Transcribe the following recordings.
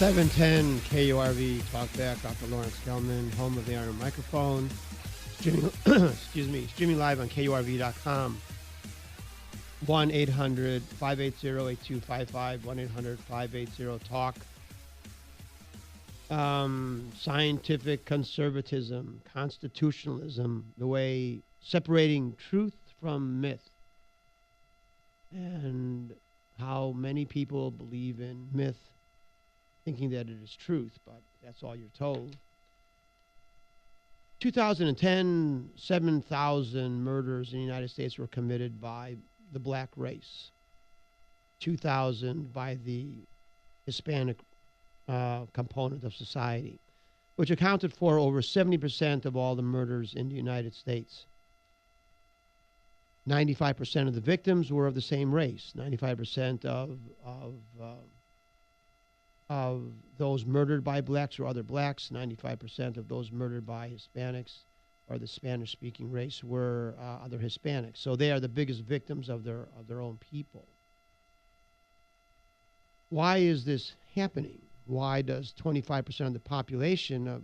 .710 KURV Talkback, Dr. Lawrence Gelman, home of the Iron Microphone. Streaming live on KURV.com. 1-800-580-8255, 1-800-580-TALK. Scientific conservatism, constitutionalism, the way separating truth from myth, and how many people believe in myth, thinking that it is truth, but that's all you're told. 2010, 7,000 murders in the United States were committed by the black race. 2,000 by the Hispanic component of society, which accounted for over 70% of all the murders in the United States. 95% of the victims were of the same race. 95% of those murdered by blacks or other blacks, 95% of those murdered by Hispanics or the Spanish-speaking race were other Hispanics. So they are the biggest victims of their own people. Why is this happening? Why does 25% of the population, of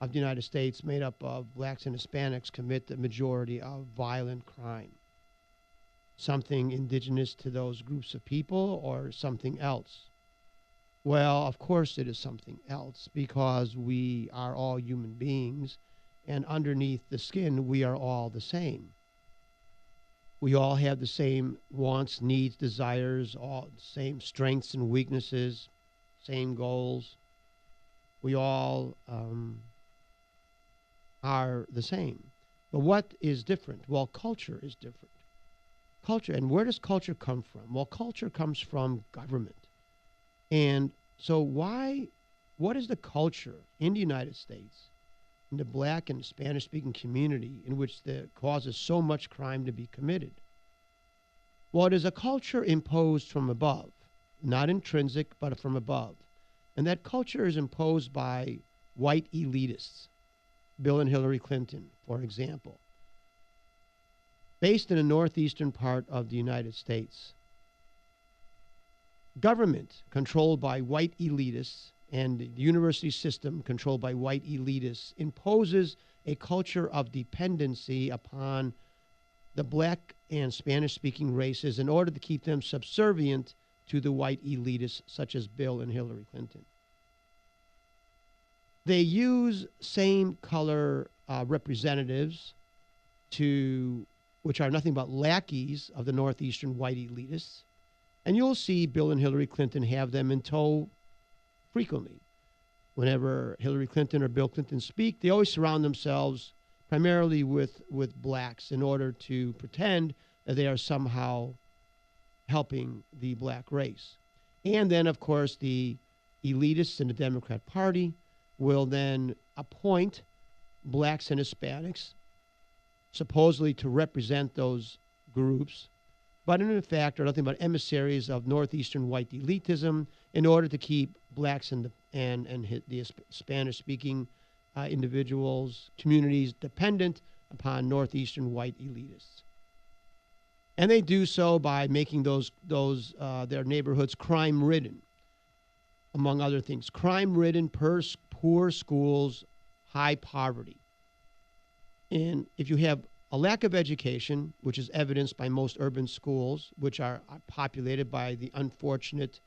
the United States, made up of blacks and Hispanics, commit the majority of violent crime? Something indigenous to those groups of people or something else? Well, of course it is something else, because we are all human beings, and underneath the skin we are all the same. We all have the same wants, needs, desires, all the same strengths and weaknesses, same goals. We all are the same. But what is different? Well, culture is different. Culture, and where does culture come from? Well, culture comes from government. And so what is the culture in the United States, in the black and Spanish-speaking community, in which that causes so much crime to be committed? Well, it is a culture imposed from above, not intrinsic, but from above. And that culture is imposed by white elitists, Bill and Hillary Clinton, for example, based in the northeastern part of the United States. Government controlled by white elitists and the university system controlled by white elitists imposes a culture of dependency upon the black and Spanish-speaking races in order to keep them subservient to the white elitists such as Bill and Hillary Clinton. They use same color representatives which are nothing but lackeys of the northeastern white elitists. And you'll see Bill and Hillary Clinton have them in tow frequently. Whenever Hillary Clinton or Bill Clinton speak, they always surround themselves primarily with blacks in order to pretend that they are somehow helping the black race. And then, of course, the elitists in the Democrat Party will then appoint blacks and Hispanics, supposedly to represent those groups, but in fact are nothing but emissaries of northeastern white elitism in order to keep blacks and the Spanish-speaking individuals, communities dependent upon northeastern white elitists. And they do so by making their neighborhoods crime-ridden, among other things. Crime-ridden, poor schools, high poverty. And if you have a lack of education, which is evidenced by most urban schools, which are populated by the unfortunate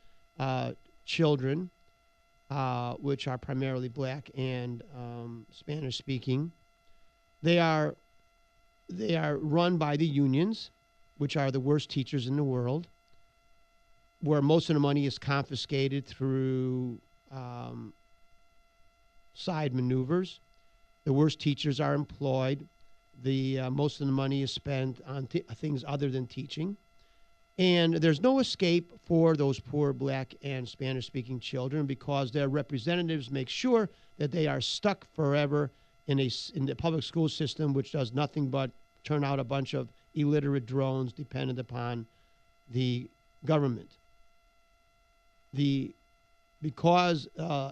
children, which are primarily black and Spanish-speaking. They are run by the unions, which are the worst teachers in the world, where most of the money is confiscated through side maneuvers. The worst teachers are employed. Most of the money is spent on things other than teaching. And there's no escape for those poor black and Spanish-speaking children because their representatives make sure that they are stuck forever in the public school system, which does nothing but turn out a bunch of illiterate drones dependent upon the government. The because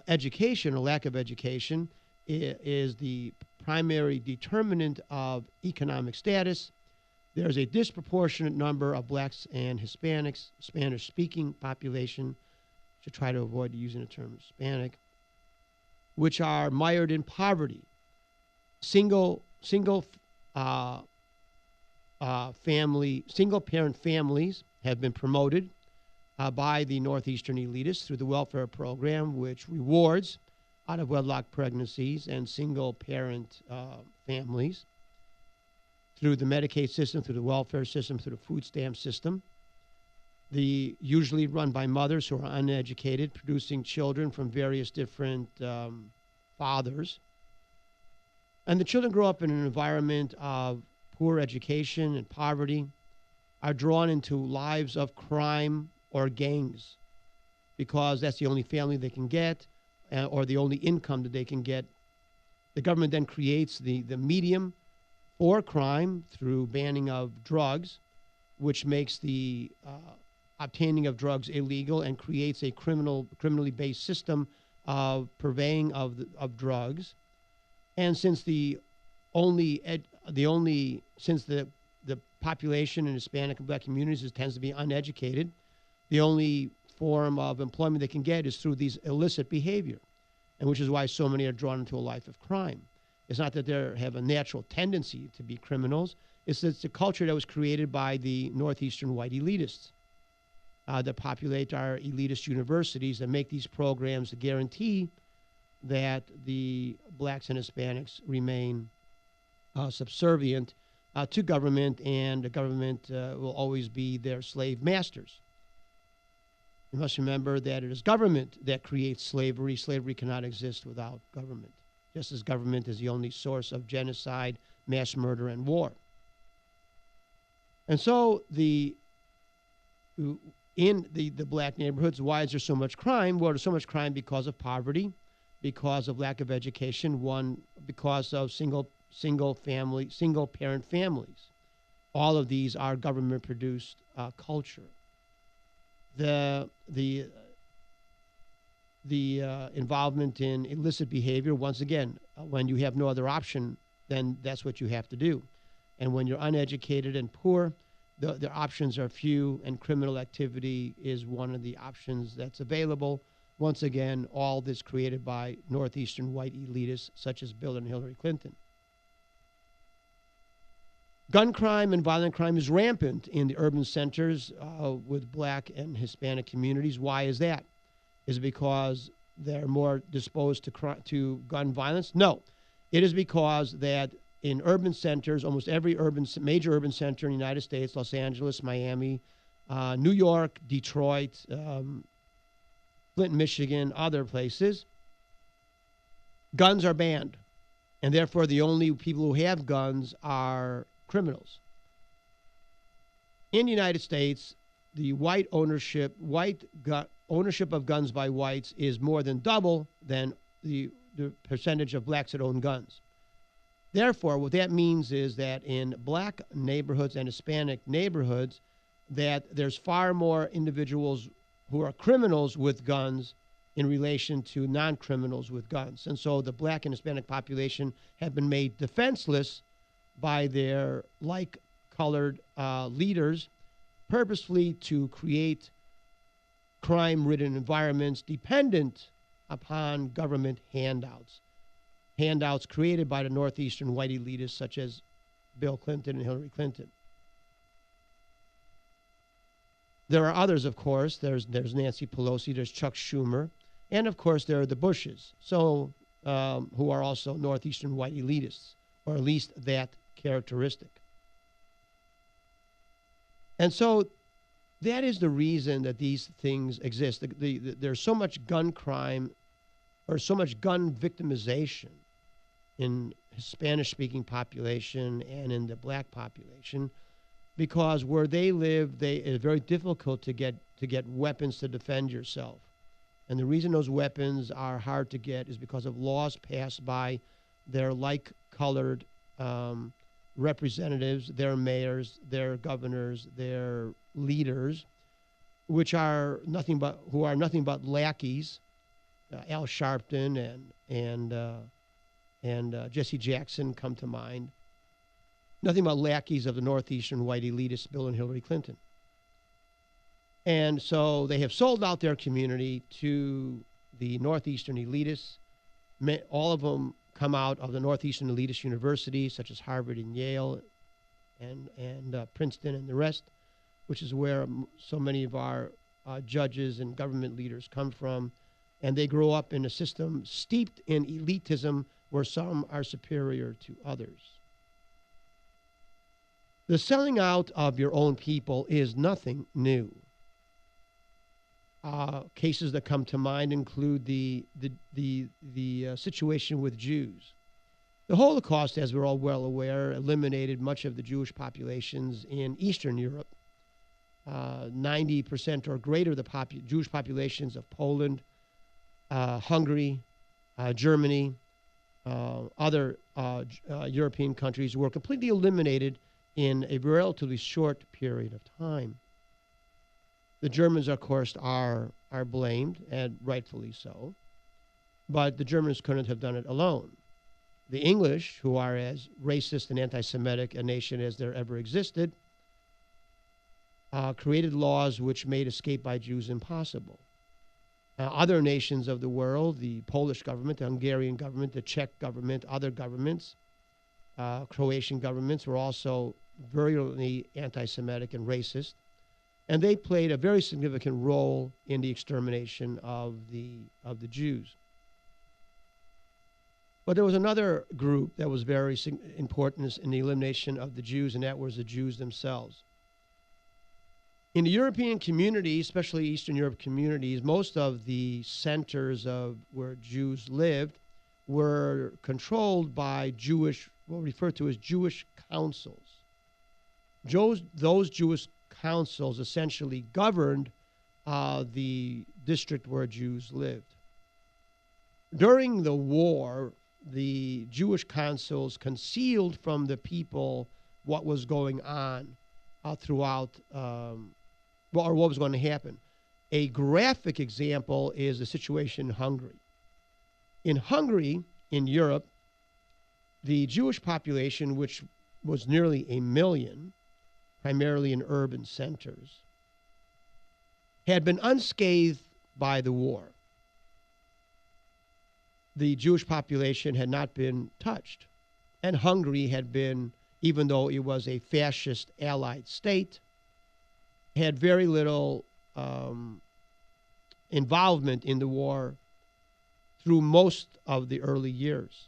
education or lack of education is the primary determinant of economic status, there's a disproportionate number of blacks and Hispanics, Spanish-speaking population, to try to avoid using the term Hispanic, which are mired in poverty. Single parent families have been promoted by the Northeastern elitists through the welfare program, which rewards out of wedlock pregnancies and single parent families through the Medicaid system, through the welfare system, through the food stamp system. Usually run by mothers who are uneducated, producing children from various different fathers. And the children grow up in an environment of poor education and poverty, are drawn into lives of crime or gangs because that's the only family they can get or the only income that they can get. The government then creates the medium for crime through banning of drugs, which makes the obtaining of drugs illegal and creates a criminally based system of purveying of drugs. And since the population in Hispanic and black communities tends to be uneducated, the only form of employment they can get is through these illicit behavior, and which is why so many are drawn into a life of crime. It's not that they have a natural tendency to be criminals. It's the culture that was created by the Northeastern white elitists that populate our elitist universities and make these programs to guarantee that the blacks and Hispanics remain subservient to government, and the government will always be their slave masters. You must remember that it is government that creates slavery. Slavery cannot exist without government, just as government is the only source of genocide, mass murder, and war. And so in the black neighborhoods, why is there so much crime? Well, there's so much crime because of poverty, because of lack of education, because of single parent families. All of these are government produced culture. The involvement in illicit behavior, once again, when you have no other option, then that's what you have to do. And when you're uneducated and poor, the options are few, and criminal activity is one of the options that's available. Once again, all this created by Northeastern white elitists such as Bill and Hillary Clinton. Gun crime and violent crime is rampant in the urban centers with black and Hispanic communities. Why is that? Is it because they're more disposed to gun violence? No. It is because that in urban centers, almost every major urban center in the United States, Los Angeles, Miami, New York, Detroit, Clinton, Michigan, other places, guns are banned. And therefore, the only people who have guns are criminals. In the United States, the ownership of guns by whites is more than double than the percentage of blacks that own guns. Therefore, what that means is that in black neighborhoods and Hispanic neighborhoods, that there's far more individuals who are criminals with guns in relation to non-criminals with guns. And so the black and Hispanic population have been made defenseless by their like-colored leaders purposefully to create crime-ridden environments dependent upon government handouts created by the Northeastern white elitists such as Bill Clinton and Hillary Clinton. There are others, of course. There's Nancy Pelosi, there's Chuck Schumer, and of course there are the Bushes, who are also Northeastern white elitists, or at least that characteristic. And so that is the reason that these things exist. There's so much gun crime or so much gun victimization in Spanish-speaking population and in the black population, because where they live, it's very difficult to get weapons to defend yourself. And the reason those weapons are hard to get is because of laws passed by their like-colored representatives, their mayors, their governors, their leaders, who are nothing but lackeys Al Sharpton and Jesse Jackson come to mind. Nothing but lackeys of the northeastern white elitists, Bill and Hillary Clinton. And so they have sold out their community to the northeastern elitists. All of them come out of the northeastern elitist universities, such as Harvard and Yale and Princeton and the rest, which is where so many of our judges and government leaders come from. And they grow up in a system steeped in elitism where some are superior to others. The selling out of your own people is nothing new. Cases that come to mind include the situation with Jews. The Holocaust, as we're all well aware, eliminated much of the Jewish populations in Eastern Europe. 90% or greater of the Jewish populations of Poland, Hungary, Germany, other European countries were completely eliminated in a relatively short period of time. The Germans, of course, are blamed, and rightfully so, but the Germans couldn't have done it alone. The English, who are as racist and anti-Semitic a nation as there ever existed, created laws which made escape by Jews impossible. Other nations of the world, the Polish government, the Hungarian government, the Czech government, other governments, Croatian governments were also virulently anti-Semitic and racist, and they played a very significant role in the extermination of the Jews. But there was another group that was very important in the elimination of the Jews, and that was the Jews themselves. In the European communities, especially Eastern Europe communities, most of the centers of where Jews lived were controlled by Jewish, what we refer to as Jewish councils. Those Jewish councils essentially governed the district where Jews lived. During the war, the Jewish councils concealed from the people what was going on throughout, or what was going to happen. A graphic example is the situation in Hungary. In Hungary, in Europe, the Jewish population, which was nearly 1 million, primarily in urban centers, had been unscathed by the war. The Jewish population had not been touched. And Hungary had been, even though it was a fascist allied state, had very little involvement in the war through most of the early years.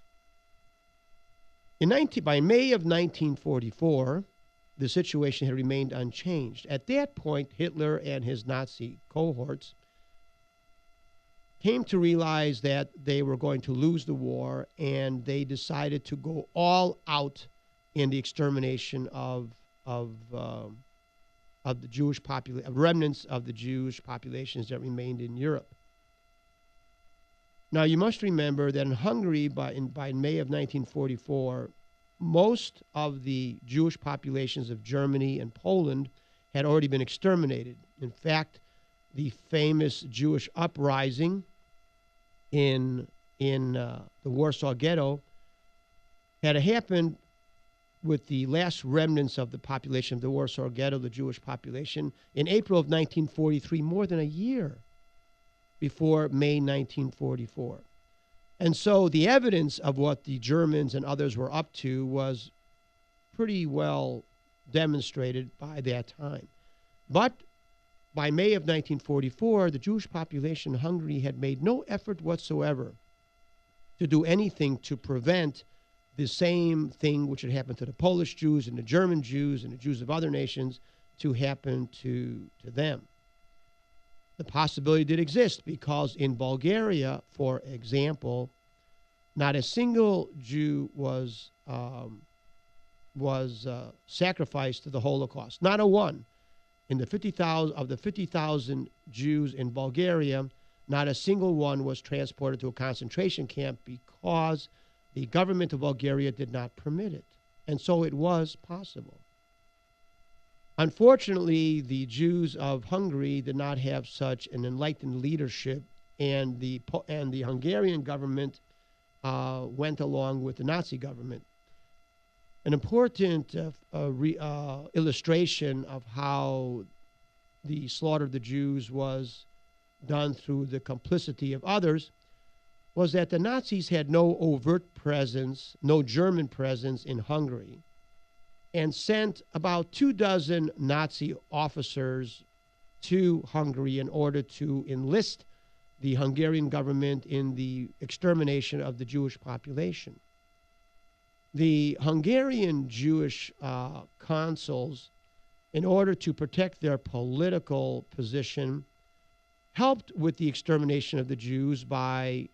By May of 1944, the situation had remained unchanged. At that point, Hitler and his Nazi cohorts came to realize that they were going to lose the war, and they decided to go all out in the extermination of the Jewish population, remnants of the Jewish populations that remained in Europe. Now, you must remember that in Hungary, by May of 1944, most of the Jewish populations of Germany and Poland had already been exterminated. In fact, the famous Jewish uprising in the Warsaw Ghetto had happened with the last remnants of the population of the Warsaw Ghetto, the Jewish population, in April of 1943, more than a year before May 1944. And so the evidence of what the Germans and others were up to was pretty well demonstrated by that time. But by May of 1944, the Jewish population in Hungary had made no effort whatsoever to do anything to prevent the same thing which had happened to the Polish Jews and the German Jews and the Jews of other nations to happen to them. The possibility did exist because in Bulgaria, for example, not a single Jew was sacrificed to the Holocaust. Not a one. In the 50,000 Jews in Bulgaria, not a single one was transported to a concentration camp because the government of Bulgaria did not permit it. And so it was possible. Unfortunately, the Jews of Hungary did not have such an enlightened leadership and the Hungarian government went along with the Nazi government. An important illustration of how the slaughter of the Jews was done through the complicity of others was that the Nazis had no overt presence, no German presence in Hungary, and sent about 24 Nazi officers to Hungary in order to enlist the Hungarian government in the extermination of the Jewish population. The Hungarian Jewish consuls, in order to protect their political position, helped with the extermination of the Jews by,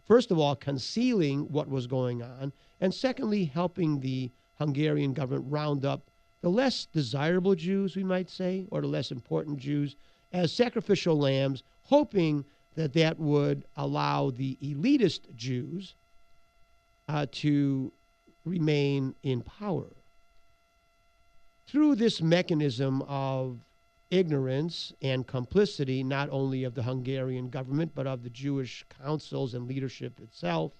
first of all, concealing what was going on, and secondly, helping the Hungarian government round up the less desirable Jews, we might say, or the less important Jews, as sacrificial lambs, hoping that that would allow the elitist Jews to remain in power. Through this mechanism of ignorance and complicity, not only of the Hungarian government, but of the Jewish councils and leadership itself,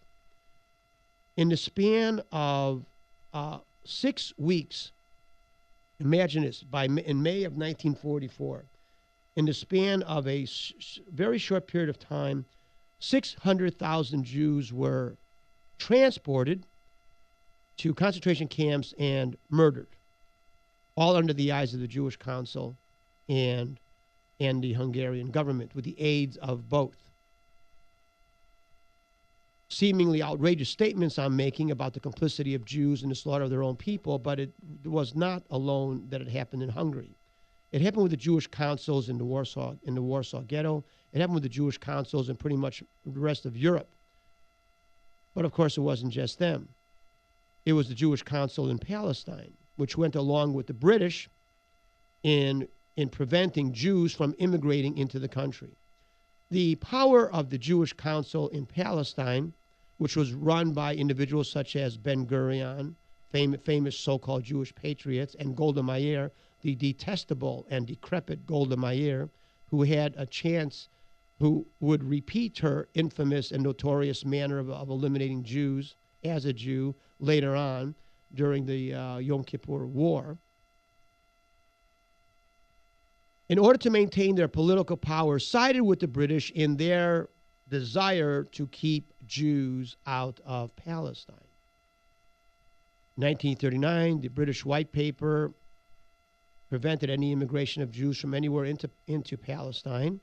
in the span of 6 weeks, imagine this, in May of 1944, in the span of a very short period of time, 600,000 Jews were transported to concentration camps and murdered, all under the eyes of the Jewish Council and the Hungarian government, with the aids of both. Seemingly outrageous statements I'm making about the complicity of Jews in the slaughter of their own people, but it was not alone that it happened in Hungary. It happened with the Jewish councils in the Warsaw Ghetto. It happened with the Jewish councils in pretty much the rest of Europe. But of course, it wasn't just them. It was the Jewish council in Palestine, which went along with the British in preventing Jews from immigrating into the country. The power of the Jewish council in Palestine, which was run by individuals such as Ben Gurion, famous so-called Jewish patriots, and Golda Meir, the detestable and decrepit Golda Meir, who had a chance, who would repeat her infamous and notorious manner of eliminating Jews as a Jew later on during the Yom Kippur War. In order to maintain their political power, sided with the British in their desire to keep Jews out of Palestine. In 1939, the British White Paper prevented any immigration of Jews from anywhere into Palestine.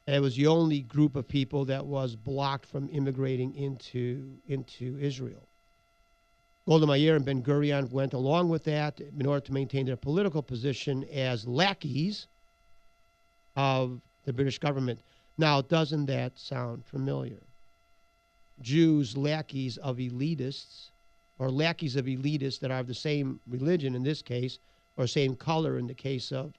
And it was the only group of people that was blocked from immigrating into Israel. Golda Meir and Ben Gurion went along with that in order to maintain their political position as lackeys of the British government. Now, doesn't that sound familiar? Jews, lackeys of elitists, or lackeys of elitists that are of the same religion in this case, or same color in the case of,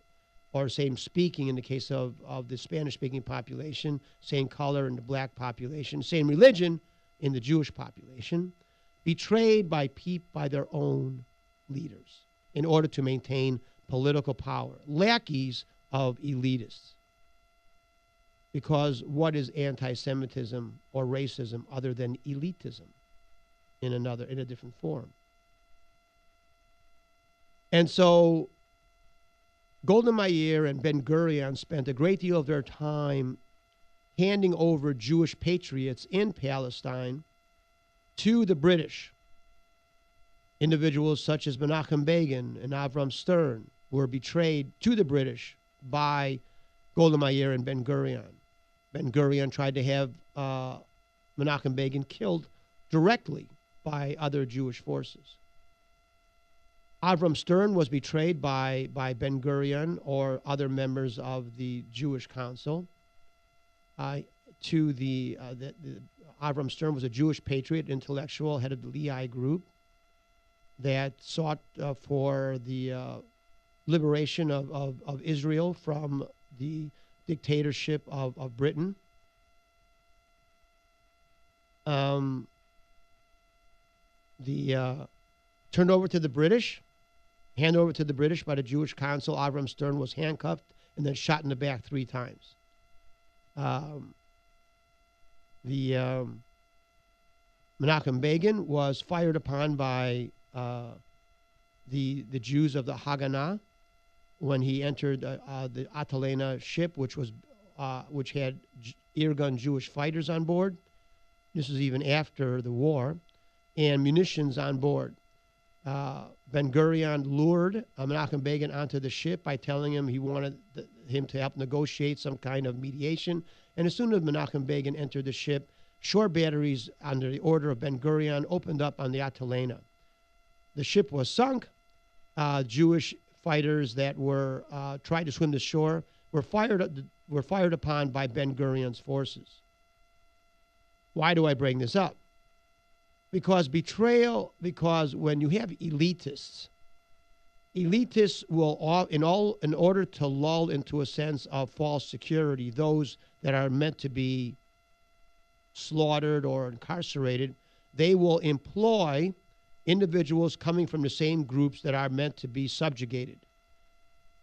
or same speaking in the case of the Spanish-speaking population, same color in the black population, same religion in the Jewish population, betrayed by their own leaders in order to maintain political power. Lackeys of elitists. Because what is anti-Semitism or racism other than elitism in a different form? And so Golda Meir and Ben Gurion spent a great deal of their time handing over Jewish patriots in Palestine to the British. Individuals such as Menachem Begin and Avram Stern were betrayed to the British by Golda Meir and Ben Gurion. Ben Gurion tried to have Menachem Begin killed directly by other Jewish forces. Avram Stern was betrayed by Ben Gurion or other members of the Jewish Council. Avram Stern was a Jewish patriot, intellectual, head of the Lehi group that sought for the liberation of Israel from the dictatorship of Britain. Turned over to the British, handed over to the British by the Jewish Council. Avram Stern was handcuffed and then shot in the back 3 times. Um, the Menachem Begin was fired upon by the Jews of the Haganah when he entered the Atalena ship, which had Irgun Jewish fighters on board. This was even after the war, and munitions on board. Ben Gurion lured Menachem Begin onto the ship by telling him he wanted him to help negotiate some kind of mediation. And as soon as Menachem Begin entered the ship, shore batteries under the order of Ben Gurion opened up on the Atalena. The ship was sunk. Jewish fighters that were tried to swim to shore were fired upon by Ben Gurion's forces. Why do I bring this up? Because when you have elitists will, in order to lull into a sense of false security those that are meant to be slaughtered or incarcerated, they will employ individuals coming from the same groups that are meant to be subjugated.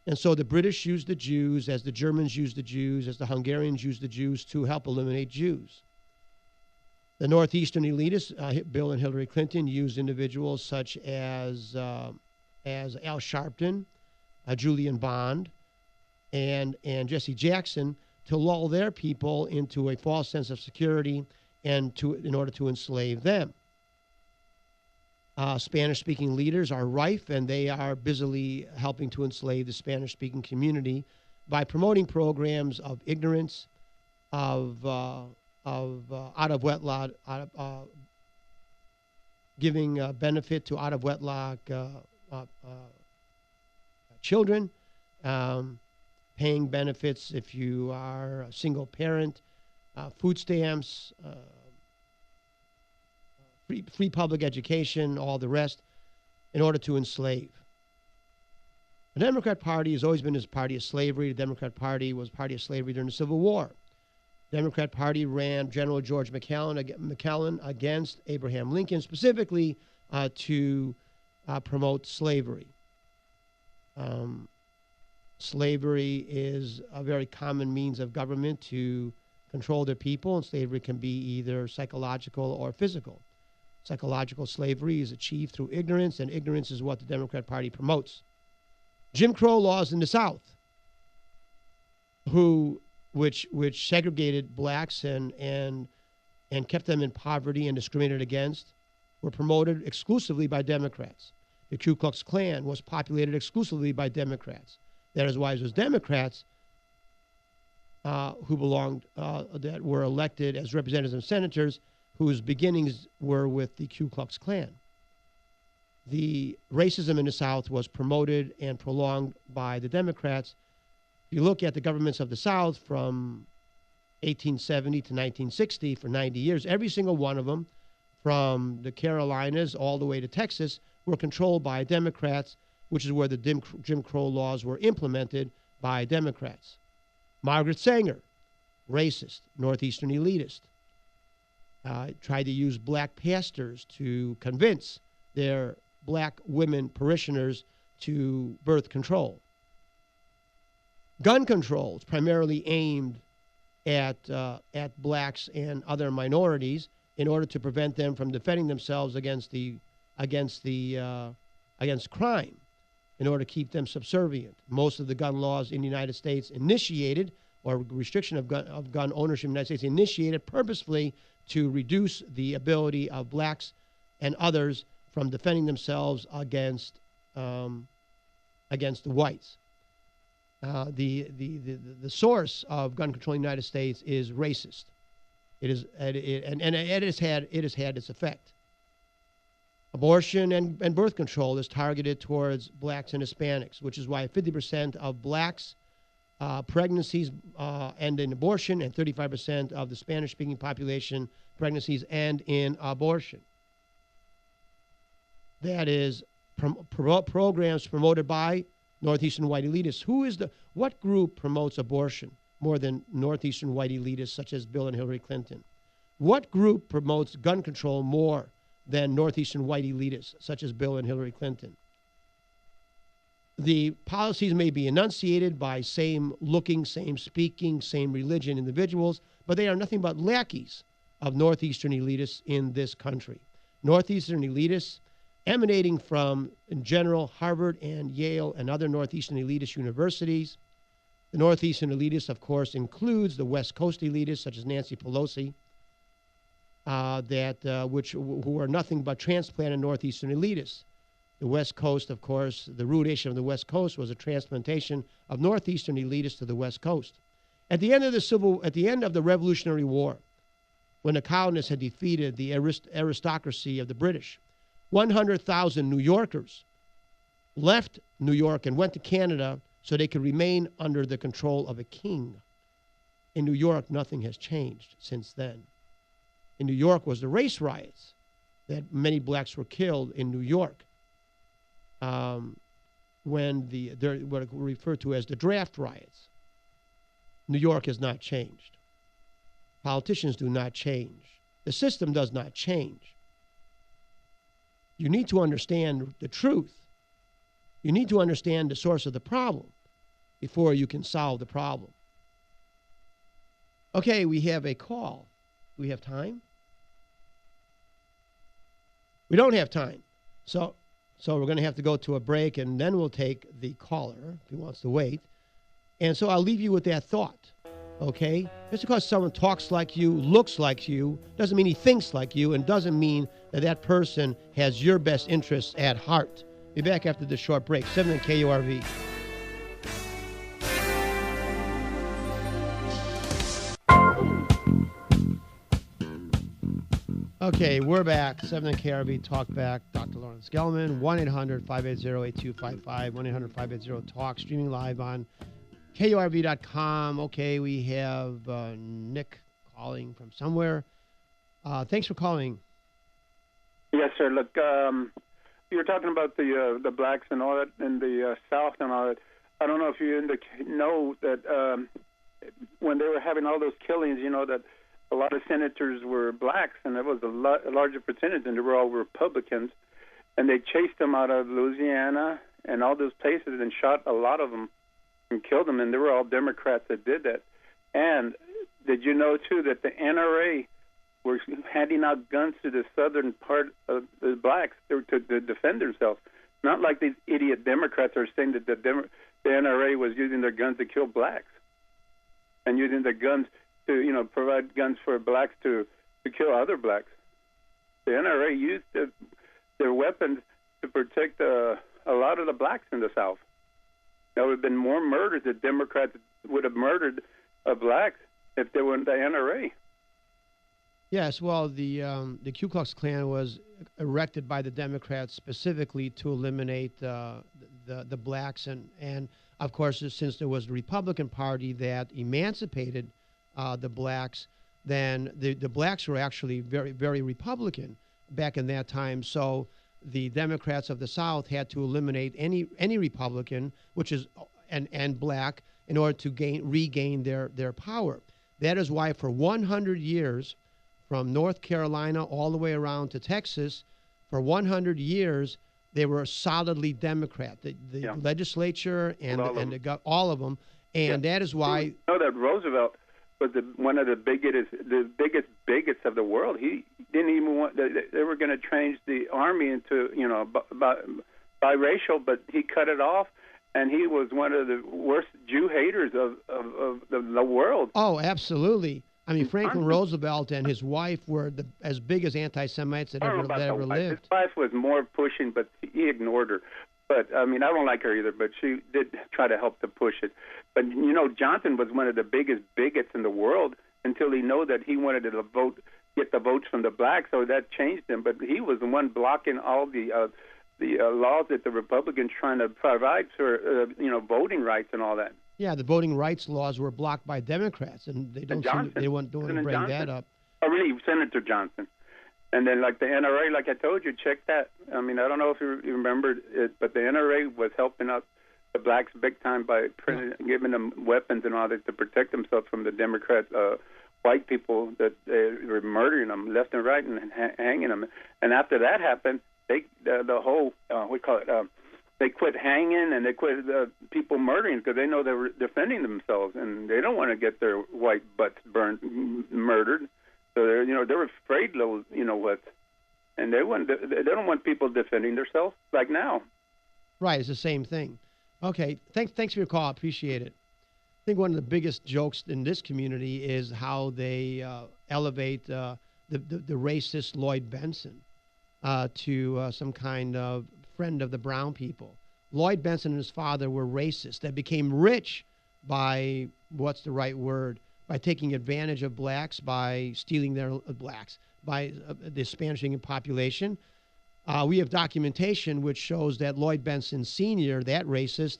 And so the British used the Jews, as the Germans used the Jews, as the Hungarians used the Jews, to help eliminate Jews. The Northeastern elitists, Bill and Hillary Clinton, used individuals such as Al Sharpton, Julian Bond, and Jesse Jackson to lull their people into a false sense of security and in order to enslave them. Spanish-speaking leaders are rife, and they are busily helping to enslave the Spanish-speaking community by promoting programs of ignorance, of out of wedlock, giving benefit to out of wedlock children, paying benefits if you are a single parent, food stamps, free public education, all the rest, in order to enslave. The Democrat Party has always been a party of slavery. The Democrat Party was a party of slavery during the Civil War. The Democrat Party ran General George McClellan against Abraham Lincoln, specifically to promote slavery. Slavery is a very common means of government to control their people, and slavery can be either psychological or physical. Psychological slavery is achieved through ignorance, and ignorance is what the Democrat Party promotes. Jim Crow laws in the South, which segregated blacks and kept them in poverty and discriminated against, were promoted exclusively by Democrats. The Ku Klux Klan was populated exclusively by Democrats. That is why it was Democrats who belonged, that were elected as representatives and senators, whose beginnings were with the Ku Klux Klan. The racism in the South was promoted and prolonged by the Democrats. If you look at the governments of the South from 1870 to 1960, for 90 years, every single one of them, from the Carolinas all the way to Texas, were controlled by Democrats, which is where the Jim Crow laws were implemented by Democrats. Margaret Sanger, racist, Northeastern elitist, tried to use black pastors to convince their black women parishioners to birth control. Gun control is primarily aimed at blacks and other minorities in order to prevent them from defending themselves against crime, in order to keep them subservient. Most of the gun laws in the United States initiated, or restriction of gun ownership in the United States initiated purposefully to reduce the ability of blacks and others from defending themselves against the whites. The source of gun control in the United States is racist. It has had its effect. Abortion and birth control is targeted towards blacks and Hispanics, which is why 50% of blacks pregnancies end in abortion, and 35% of the Spanish-speaking population pregnancies end in abortion. That is programs promoted by Northeastern white elitists. What group promotes abortion more than Northeastern white elitists such as Bill and Hillary Clinton? What group promotes gun control more than Northeastern white elitists such as Bill and Hillary Clinton? The policies may be enunciated by same-looking, same-speaking, same religion individuals, but they are nothing but lackeys of Northeastern elitists in this country. Northeastern elitists emanating from, in general, Harvard and Yale and other Northeastern elitist universities. The Northeastern elitists, of course, includes the West Coast elitists, such as Nancy Pelosi, who are nothing but transplanted Northeastern elitists. The West Coast, of course, the root issue of the West Coast was a transplantation of Northeastern elitists to the West Coast. At the end of the Revolutionary War, when the colonists had defeated the aristocracy of the British, 100,000 New Yorkers left New York and went to Canada so they could remain under the control of a king. In New York, nothing has changed since then. In New York was the race riots that many blacks were killed in New York when what were referred to as the draft riots. New York has not changed. Politicians do not change. The system does not change. You need to understand the truth. You need to understand the source of the problem before you can solve the problem. Okay, we have a call. Do we have time? We don't have time. So we're going to have to go to a break, and then we'll take the caller if he wants to wait. And so I'll leave you with that thought, okay? Just because someone talks like you, looks like you, doesn't mean he thinks like you, and doesn't mean that that person has your best interests at heart. Be back after this short break. 7 KURV. Okay, we're back. 7 KRV Talkback. Dr. Lawrence Gelman. 1-800-580-8255. 1-800-580-TALK. Streaming live on KURV.com. Okay, we have Nick calling from somewhere. Thanks for calling. Yes, sir. Look, you were talking about the blacks and all that in the South and all that. I don't know if you know that when they were having all those killings, you know, that a lot of senators were blacks, and it was a larger percentage, and they were all Republicans. And they chased them out of Louisiana and all those places and shot a lot of them and killed them, and they were all Democrats that did that. And did you know, too, that the NRA were handing out guns to the southern part of the blacks to defend themselves? Not like these idiot Democrats are saying that the NRA was using their guns to kill blacks and using their guns to, you know, provide guns for blacks to kill other blacks. The NRA used their weapons to protect a lot of the blacks in the South. There would have been more murders. The Democrats would have murdered blacks if they weren't the NRA. Yes, well, the Ku Klux Klan was erected by the Democrats specifically to eliminate the blacks, and of course, since there was the Republican Party that emancipated the blacks, then the blacks were actually very, very Republican back in that time. So the Democrats of the South had to eliminate any Republican, which is and black, in order to regain their power. That is why for 100 years, from North Carolina all the way around to Texas, for 100 years they were solidly Democrat. The legislature and all of them, and that is why. You know that Roosevelt was one of the biggest bigots of the world. He didn't even want. They were going to change the army into, you know, biracial, but he cut it off, and he was one of the worst Jew haters of the world. Oh, absolutely. I mean, Franklin Roosevelt and his wife were as big as anti-Semites that ever lived. His wife was more pushing, but he ignored her. But, I mean, I don't like her either, but she did try to help to push it. But, you know, Johnson was one of the biggest bigots in the world until he knew that he wanted to get the votes from the blacks, so that changed him. But he was the one blocking all the laws that the Republicans trying to provide for, voting rights and all that. Yeah, the voting rights laws were blocked by Democrats, and they don't want to bring that up. Oh, really? Senator Johnson. And then, like the NRA, like I told you, check that. I mean, I don't know if you remember it, but the NRA was helping out the blacks big time by giving them weapons and all that to protect themselves from the Democrat white people that were murdering them left and right and hanging them. And after that happened, the they quit hanging and they quit people murdering because they know they were defending themselves and they don't want to get their white butts murdered. So they were afraid, and they don't want people defending themselves like now. Right, it's the same thing. Okay, thanks for your call. I appreciate it. I think one of the biggest jokes in this community is how they elevate the racist Lloyd Benson to some kind of friend of the brown people. Lloyd Benson and his father were racist. They became rich by, what's the right word, by taking advantage of blacks, by stealing their blacks, by the Spanish-speaking population. We have documentation which shows that Lloyd Benson Sr., that racist,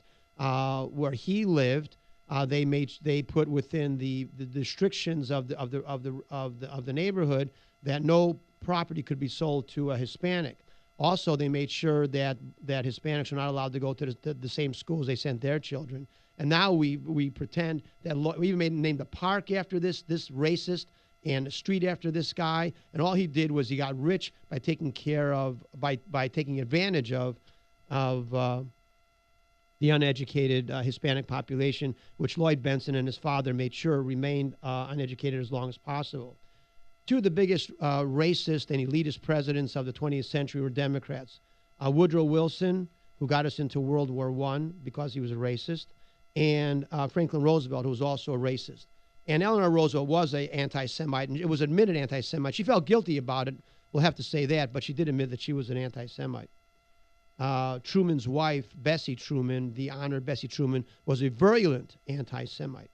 where he lived, they put within the restrictions of the neighborhood that no property could be sold to a Hispanic. Also, they made sure that Hispanics were not allowed to go to the same schools they sent their children. And now we pretend that we even named a park after this racist and a street after this guy. And all he did was he got rich by taking advantage of the uneducated Hispanic population, which Lloyd Benson and his father made sure remained uneducated as long as possible. Two of the biggest racist and elitist presidents of the 20th century were Democrats. Woodrow Wilson, who got us into World War I because he was a racist, and Franklin Roosevelt, who was also a racist. And Eleanor Roosevelt was an anti-Semite, and it was admitted anti-Semite. She felt guilty about it, we'll have to say that, but she did admit that she was an anti-Semite. Truman's wife, Bessie Truman, the honored Bessie Truman, was a virulent anti-Semite.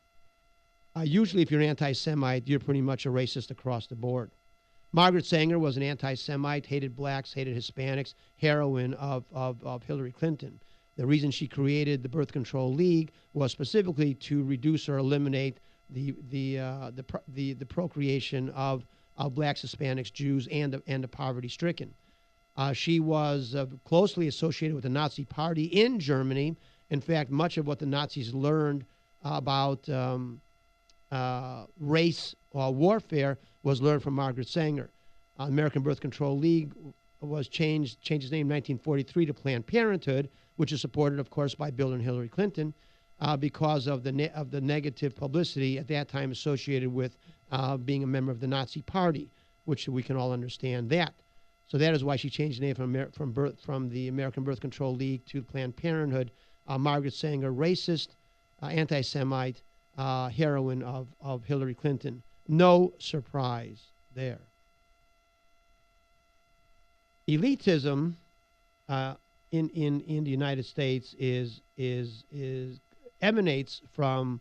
Usually, if you're an anti-Semite, you're pretty much a racist across the board. Margaret Sanger was an anti-Semite, hated blacks, hated Hispanics, heroine of Hillary Clinton. The reason she created the Birth Control League was specifically to reduce or eliminate the procreation of blacks, Hispanics, Jews, and the poverty-stricken. She was closely associated with the Nazi Party in Germany. In fact, much of what the Nazis learned about race warfare was learned from Margaret Sanger. American Birth Control League was changed its name in 1943 to Planned Parenthood, which is supported, of course, by Bill and Hillary Clinton, because of the negative publicity at that time associated with being a member of the Nazi Party, which we can all understand that. So that is why she changed the name from the American Birth Control League to Planned Parenthood. Margaret Sanger, racist, anti-Semite, heroine of Hillary Clinton. No surprise there. Elitism in the United States emanates from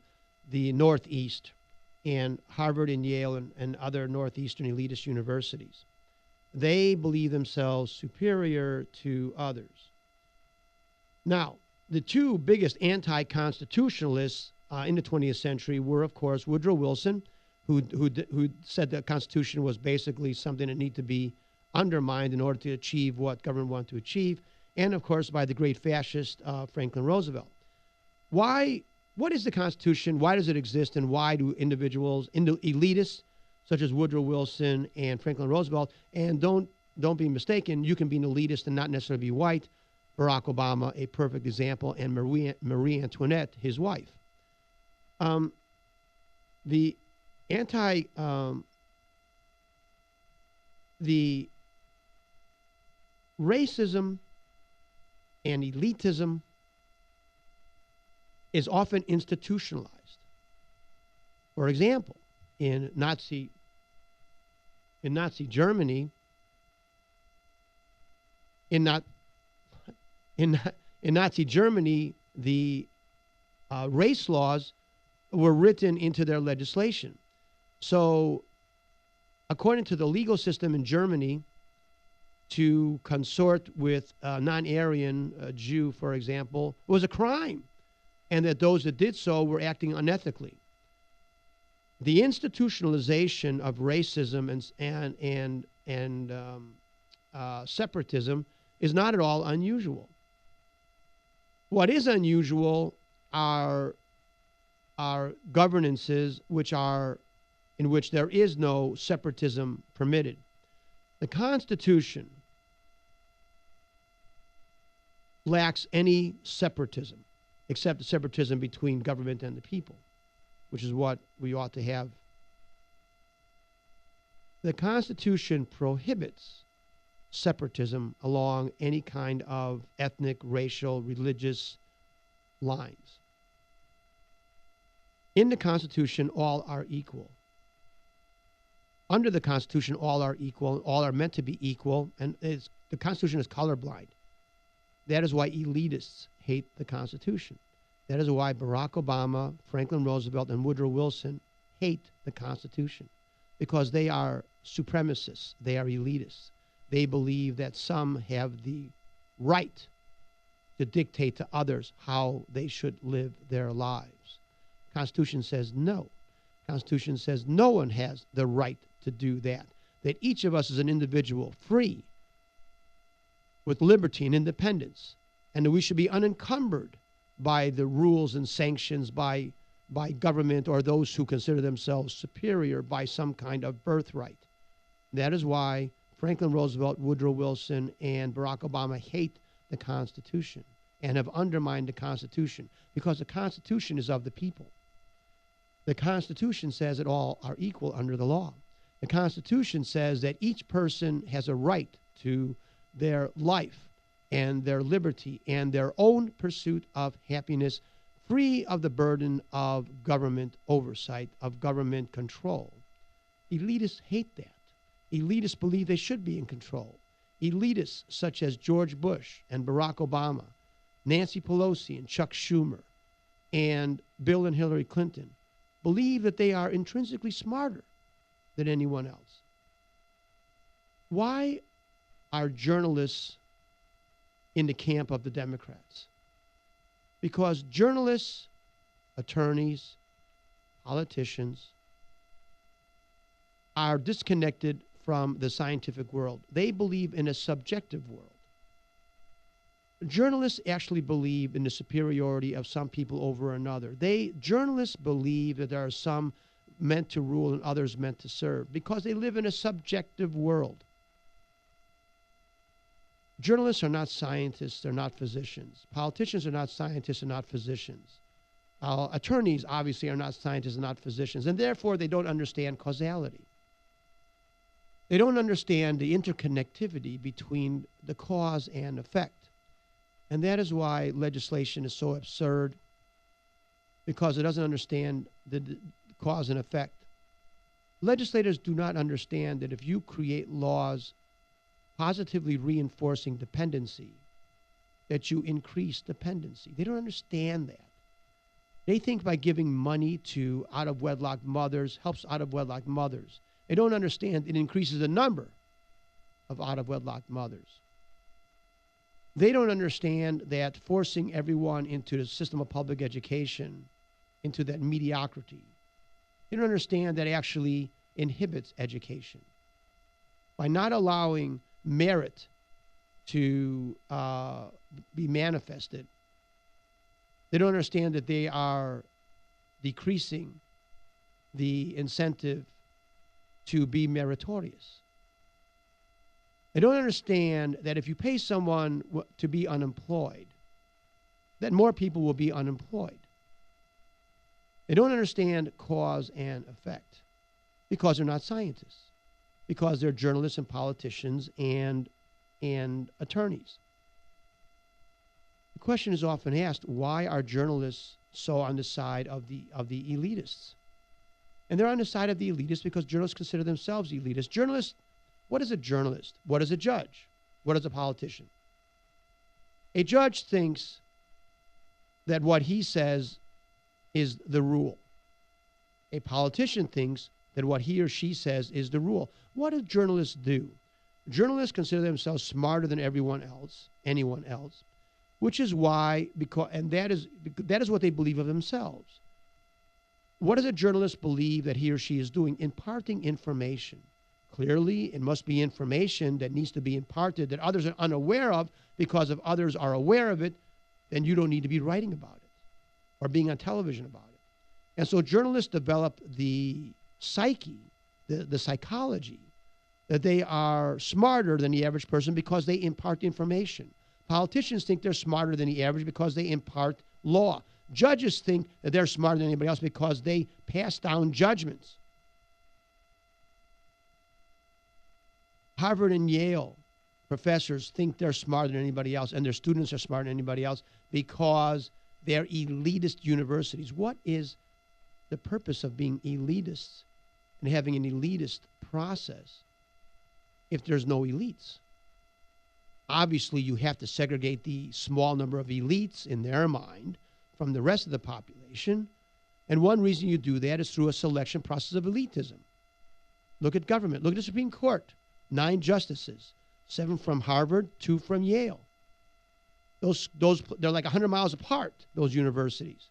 the Northeast and Harvard and Yale and other Northeastern elitist universities. They believe themselves superior to others. Now, the two biggest anti-constitutionalists in the 20th century were, of course, Woodrow Wilson, who said the Constitution was basically something that needed to be undermined in order to achieve what government wanted to achieve, and, of course, by the great fascist Franklin Roosevelt. What is the Constitution? Why does it exist? And why do individuals, elitists, such as Woodrow Wilson and Franklin Roosevelt, and don't be mistaken, you can be an elitist and not necessarily be white. Barack Obama, a perfect example, and Marie Antoinette, his wife. The racism and elitism is often institutionalized. For example, in Nazi Germany, in Nazi Germany, the race laws were written into their legislation. So, according to the legal system in Germany, to consort with a non-Aryan Jew, for example, was a crime, and that those that did so were acting unethically. The institutionalization of racism and separatism is not at all unusual. What is unusual are governances in which there is no separatism permitted. The Constitution lacks any separatism, except the separatism between government and the people, which is what we ought to have. The Constitution prohibits separatism along any kind of ethnic, racial, religious lines. In the Constitution, all are equal. Under the Constitution, all are equal. All are meant to be equal, and the Constitution is colorblind. That is why elitists hate the Constitution. That is why Barack Obama, Franklin Roosevelt, and Woodrow Wilson hate the Constitution, because they are supremacists. They are elitists. They believe that some have the right to dictate to others how they should live their lives. Constitution says no. Constitution says no one has the right to do that. That each of us is an individual, free, with liberty and independence, and that we should be unencumbered by the rules and sanctions by government or those who consider themselves superior by some kind of birthright. That is why Franklin Roosevelt, Woodrow Wilson, and Barack Obama hate the Constitution and have undermined the Constitution, because the Constitution is of the people. The Constitution says that all are equal under the law. The Constitution says that each person has a right to their life and their liberty and their own pursuit of happiness, free of the burden of government oversight, of government control. Elitists hate that. Elitists believe they should be in control. Elitists such as George Bush and Barack Obama, Nancy Pelosi and Chuck Schumer, and Bill and Hillary Clinton believe that they are intrinsically smarter than anyone else. Why are journalists in the camp of the Democrats? Because journalists, attorneys, politicians are disconnected from the scientific world. They believe in a subjective world. Journalists actually believe in the superiority of some people over another. Journalists believe that there are some meant to rule and others meant to serve, because they live in a subjective world. Journalists are not scientists, they're not physicians. Politicians are not scientists and not physicians. Attorneys obviously are not scientists and not physicians, and therefore they don't understand causality. They don't understand the interconnectivity between the cause and effect. And that is why legislation is so absurd, because it doesn't understand the cause and effect. Legislators do not understand that if you create laws positively reinforcing dependency, that you increase dependency. They don't understand that. They think by giving money to out-of-wedlock mothers helps out-of-wedlock mothers. They don't understand it increases the number of out-of-wedlock mothers. They don't understand that forcing everyone into the system of public education, into that mediocrity, they don't understand that actually inhibits education. By not allowing merit to be manifested, they don't understand that they are decreasing the incentive to be meritorious. They don't understand that if you pay someone to be unemployed, that more people will be unemployed. They don't understand cause and effect because they're not scientists, because they're journalists and politicians and attorneys. The question is often asked, why are journalists so on the side of the elitists? And they're on the side of the elitists because journalists consider themselves elitists. Journalists, what is a journalist? What is a judge? What is a politician? A judge thinks that what he says is the rule. A politician thinks that what he or she says is the rule. What do journalists do? Journalists consider themselves smarter than anyone else, which is why, that is what they believe of themselves. What does a journalist believe that he or she is doing? Imparting information. Clearly, it must be information that needs to be imparted that others are unaware of, because if others are aware of it, then you don't need to be writing about it or being on television about it. And so journalists develop the psyche, the psychology, that they are smarter than the average person because they impart information. Politicians think they're smarter than the average because they impart law. Judges think that they're smarter than anybody else because they pass down judgments. Harvard and Yale professors think they're smarter than anybody else, and their students are smarter than anybody else because they're elitist universities. What is the purpose of being elitists and having an elitist process if there's no elites? Obviously, you have to segregate the small number of elites in their mind from the rest of the population. And one reason you do that is through a selection process of elitism. Look at government. Look at the Supreme Court. 9 justices, 7 from Harvard, 2 from Yale. Those they're like 100 miles apart, those universities.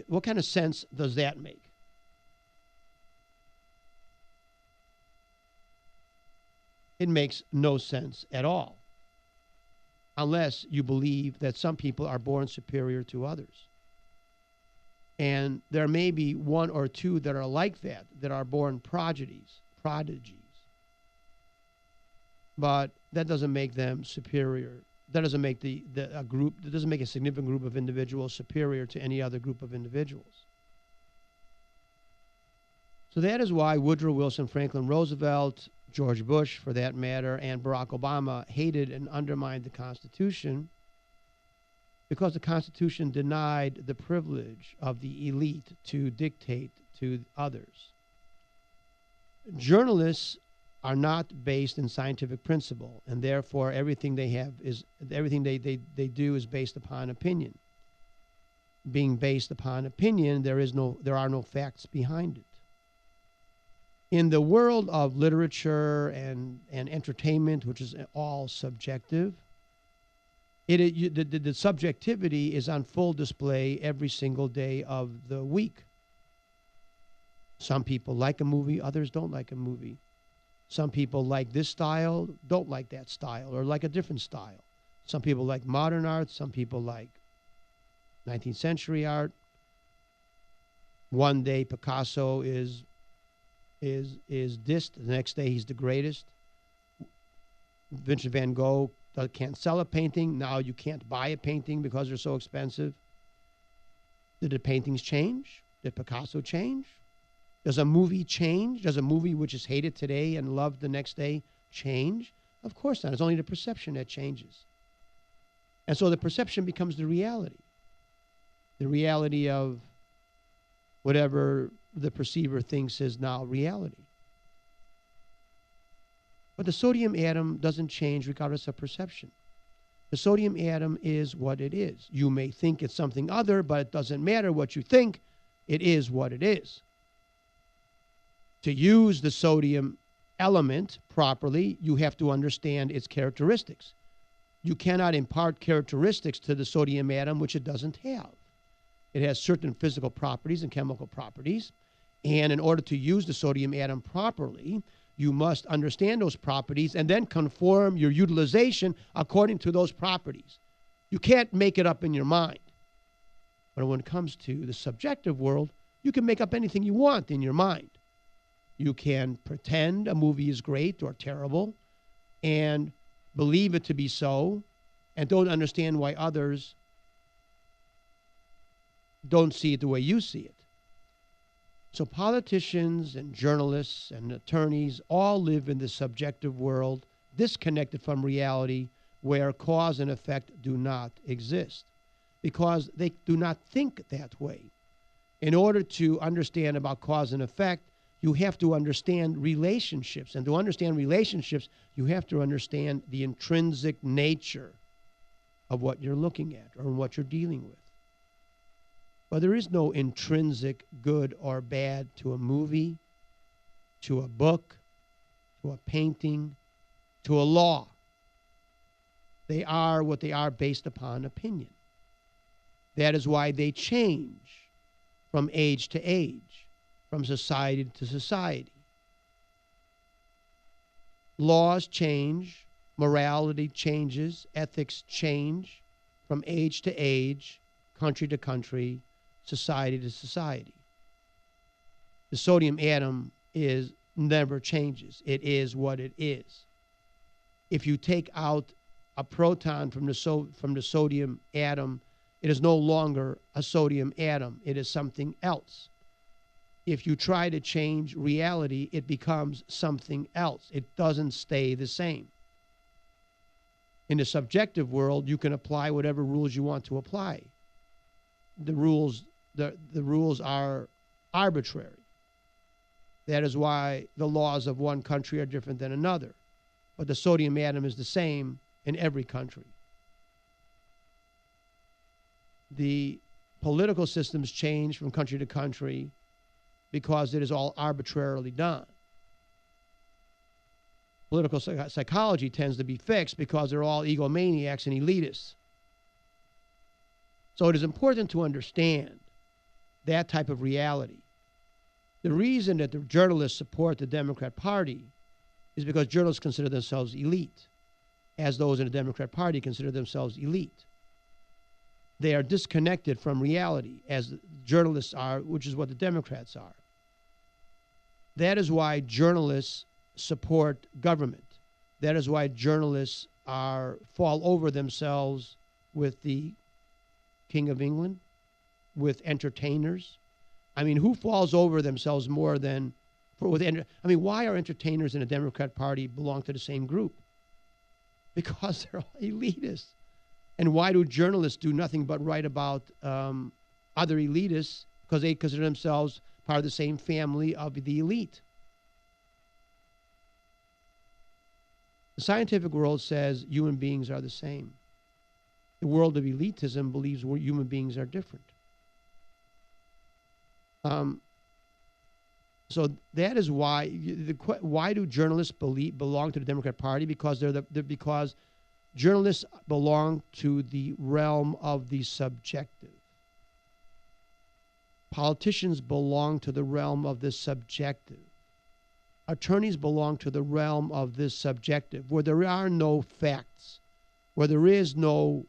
What kind of sense does that make? It makes no sense at all, unless you believe that some people are born superior to others. And there may be 1 or 2 that are like that are born prodigies. But that doesn't make them superior. That doesn't make that doesn't make a significant group of individuals superior to any other group of individuals. So that is why Woodrow Wilson, Franklin Roosevelt, George Bush, for that matter, and Barack Obama hated and undermined the Constitution, because the Constitution denied the privilege of the elite to dictate to others. Journalists are not based in scientific principle, and therefore everything they do is based upon opinion. Being based upon opinion, there are no facts behind it. In the world of literature and entertainment, which is all subjective, the subjectivity is on full display every single day of the week. Some people like a movie, others don't like a movie. Some people like this style, don't like that style, or like a different style. Some people like modern art, some people like 19th century art. One day Picasso is dissed, the next day he's the greatest. Vincent van Gogh can't sell a painting, now you can't buy a painting because they're so expensive. Did the paintings change? Did Picasso change? Does a movie change? Does a movie which is hated today and loved the next day change? Of course not. It's only the perception that changes. And so the perception becomes the reality. The reality of whatever the perceiver thinks is now reality. But the sodium atom doesn't change regardless of perception. The sodium atom is what it is. You may think it's something other, but it doesn't matter what you think. It is what it is. To use the sodium element properly, you have to understand its characteristics. You cannot impart characteristics to the sodium atom which it doesn't have. It has certain physical properties and chemical properties, and in order to use the sodium atom properly, you must understand those properties and then conform your utilization according to those properties. You can't make it up in your mind. But when it comes to the subjective world, you can make up anything you want in your mind. You can pretend a movie is great or terrible and believe it to be so and don't understand why others don't see it the way you see it. So politicians and journalists and attorneys all live in the subjective world, disconnected from reality, where cause and effect do not exist, because they do not think that way. In order to understand about cause and effect, you have to understand relationships. And to understand relationships, you have to understand the intrinsic nature of what you're looking at or what you're dealing with. But there is no intrinsic good or bad to a movie, to a book, to a painting, to a law. They are what they are based upon opinion. That is why they change from age to age, from society to society. Laws change, morality changes, ethics change from age to age, country to country, society to society. The sodium atom never changes. It is what it is. If you take out a proton from the sodium atom, it is no longer a sodium atom. It is something else. If you try to change reality, it becomes something else. It doesn't stay the same. In the subjective world, you can apply whatever rules you want to apply. The rules are arbitrary. That is why the laws of one country are different than another. But the sodium atom is the same in every country. The political systems change from country to country because it is all arbitrarily done. Political psychology tends to be fixed because they're all egomaniacs and elitists. So it is important to understand that type of reality. The reason that the journalists support the Democrat Party is because journalists consider themselves elite, as those in the Democrat Party consider themselves elite. They are disconnected from reality, as journalists are, which is what the Democrats are. That is why journalists support government. That is why journalists fall over themselves with the King of England, with entertainers. I mean, who falls over themselves more than why are entertainers in the Democrat Party belong to the same group? Because they're all elitists. And why do journalists do nothing but write about other elitists? Because they consider themselves part of the same family of the elite. The scientific world says human beings are the same. The world of elitism believes human beings are different. So that is why. Why do journalists belong to the Democrat Party? Because because journalists belong to the realm of the subjective. Politicians belong to the realm of the subjective. Attorneys belong to the realm of this subjective, where there are no facts, where there is no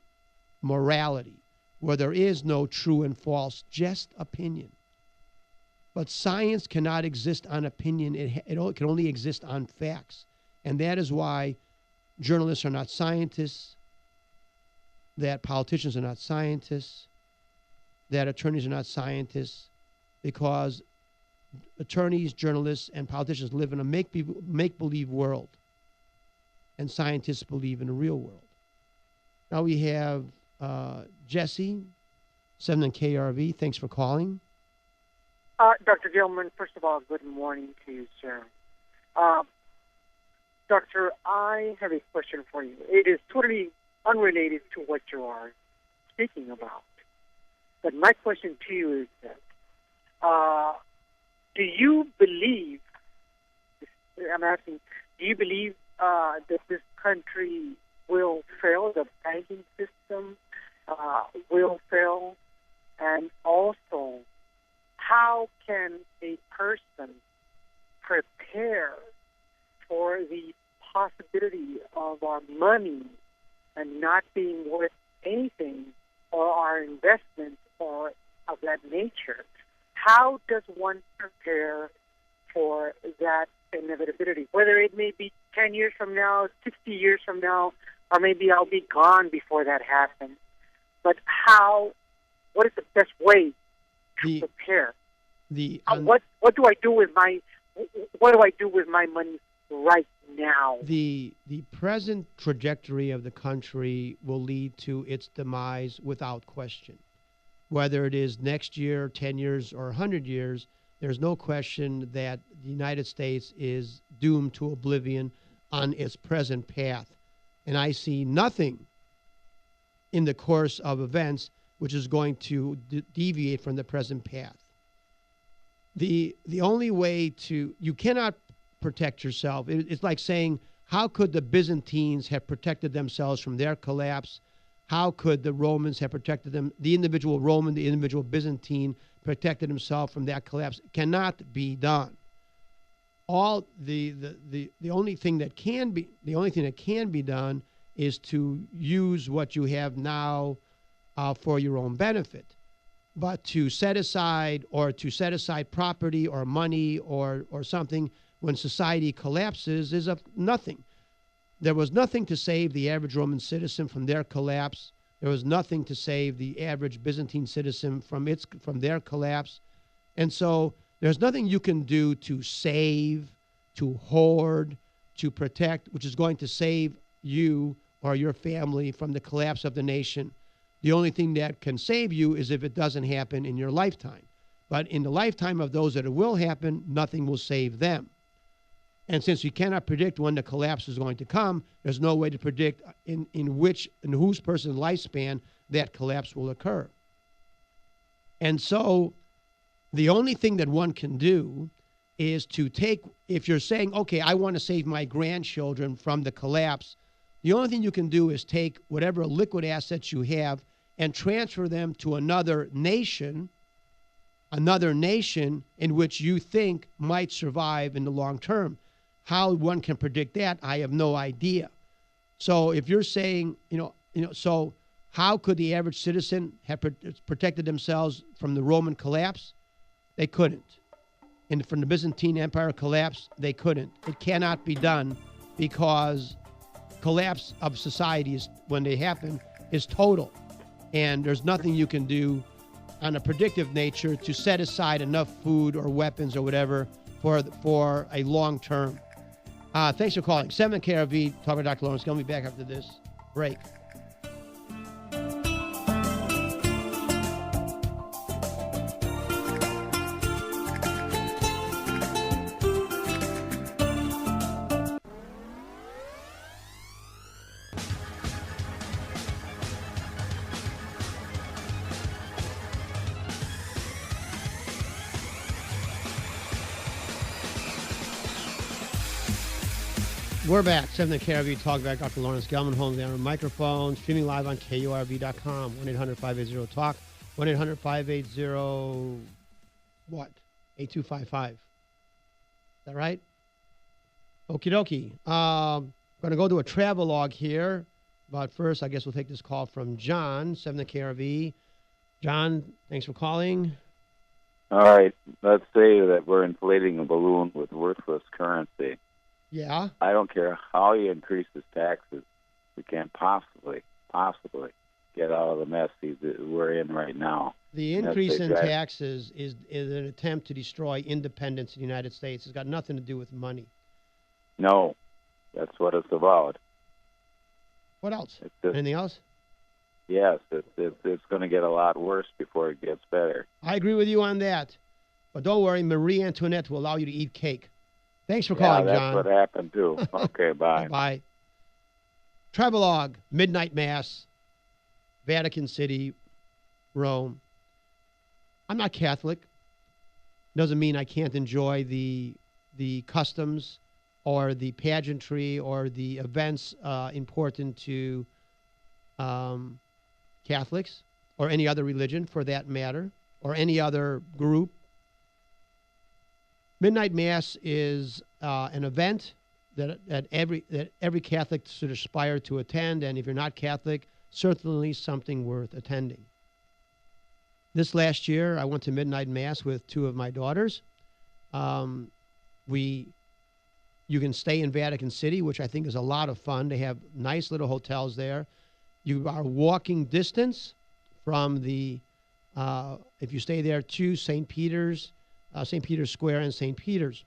morality, where there is no true and false, just opinion. But science cannot exist on opinion. It can only exist on facts. And that is why journalists are not scientists, that politicians are not scientists, that attorneys are not scientists, because attorneys, journalists, and politicians live in a make-believe world, and scientists believe in a real world. Now we have Jesse, 7 KRV. Thanks for calling. Dr. Gelman, first of all, good morning to you, sir. Doctor, I have a question for you. It is totally unrelated to what you are speaking about. But my question to you is that, do you believe that this country will fail, the banking system will fail, and also how can a person prepare for the possibility of our money and not being worth anything, or our investments or of that nature? How does one prepare for that inevitability? Whether it may be 10 years from now, 60 years from now, or maybe I'll be gone before that happens. But what is the best way to prepare? What do I do with my money right now? The present trajectory of the country will lead to its demise without question. Whether it is next year, 10 years, or 100 years, there's no question that the United States is doomed to oblivion on its present path. And I see nothing in the course of events which is going to deviate from the present path. The only way you cannot protect yourself. It's like saying, how could the Byzantines have protected themselves from their collapse? How could the Romans have protected them? The individual Roman, the individual Byzantine protected himself from that collapse. It cannot be done. The only thing that can be done is to use what you have now for your own benefit. But to set aside property or money or something when society collapses is of nothing. there was nothing to save the average Roman citizen from their collapse. There was nothing to save the average Byzantine citizen from their collapse. And so there's nothing you can do to save, to hoard, to protect, which is going to save you or your family from the collapse of the nation. The only thing that can save you is if it doesn't happen in your lifetime. But in the lifetime of those that it will happen, nothing will save them. And since you cannot predict when the collapse is going to come, there's no way to predict in whose person's lifespan that collapse will occur. And so the only thing that one can do is to take, if you're saying, okay, I want to save my grandchildren from the collapse, the only thing you can do is take whatever liquid assets you have and transfer them to another nation in which you think might survive in the long term. How one can predict that, I have no idea. So if you're saying, so how could the average citizen have protected themselves from the Roman collapse? They couldn't. And from the Byzantine Empire collapse, they couldn't. It cannot be done because collapse of societies, when they happen, is total. And there's nothing you can do on a predictive nature to set aside enough food or weapons or whatever for a long term. Thanks for calling. 7 KRV, talk about Dr. Lawrence. Going to be back after this break. We're back. 7 KRV Talkback. Dr. Lawrence Gelman, home down on microphone, streaming live on KURV.com. 1-800-580-TALK. 1-800-580 what? 8255. Is that right? Okie dokie. Going to go to a travel log here. But first, I guess we'll take this call from John, 7 KRV. John, thanks for calling. All right. Let's say that we're inflating a balloon with worthless currency. Yeah. I don't care how you increase his taxes. We can't possibly get out of the mess that we're in right now. The increase in taxes is an attempt to destroy independence in the United States. It's got nothing to do with money. No, that's what it's about. What else? Anything else? Yes, it's going to get a lot worse before it gets better. I agree with you on that. But don't worry, Marie Antoinette will allow you to eat cake. Thanks for calling, John. That's what happened, too. Okay, bye. Bye. Travelogue, Midnight Mass, Vatican City, Rome. I'm not Catholic. Doesn't mean I can't enjoy the customs or the pageantry or the events important to Catholics or any other religion for that matter, or any other group. Midnight Mass is an event that every Catholic should aspire to attend, and if you're not Catholic, certainly something worth attending. This last year, I went to Midnight Mass with 2 of my daughters. You can stay in Vatican City, which I think is a lot of fun. They have nice little hotels there. You are walking distance from if you stay there, to St. Peter's Square and St. Peter's.